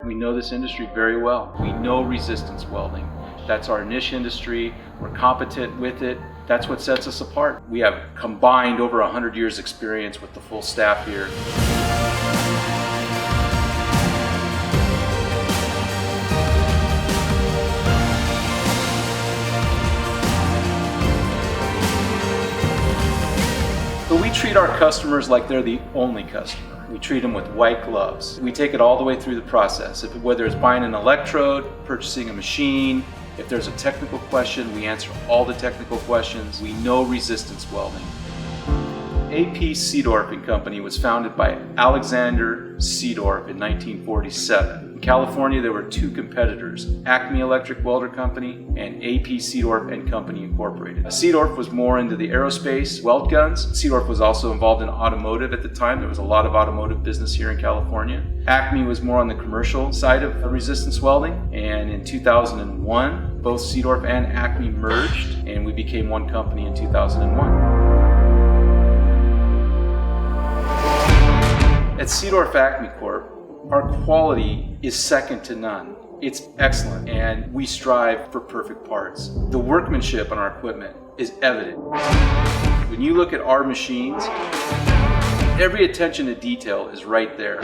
We know this industry very well. We know resistance welding. That's our niche industry. We're competent with it. That's what sets us apart. We have combined over 100 years experience with the full staff here. So we treat our customers like they're the only customer. We treat them with white gloves. We take it all the way through the process. Whether it's buying an electrode, purchasing a machine, if there's a technical question, we answer all the technical questions. We know resistance welding. P Seedorff Company was founded by Alexander Seedorff in 1947. In California, there were two competitors, Acme Electric Welding Company and P Seedorff Company Incorporated. Seedorff was more into the aerospace weld guns. Seedorff was also involved in automotive at the time. There was a lot of automotive business here in California. Acme was more on the commercial side of resistance welding, and in 2001, both Seedorff and Acme merged, and we became one company in 2001. At Seedorff Acme Corp, our quality is second to none. It's excellent, and we strive for perfect parts. The workmanship on our equipment is evident. When you look at our machines, every attention to detail is right there.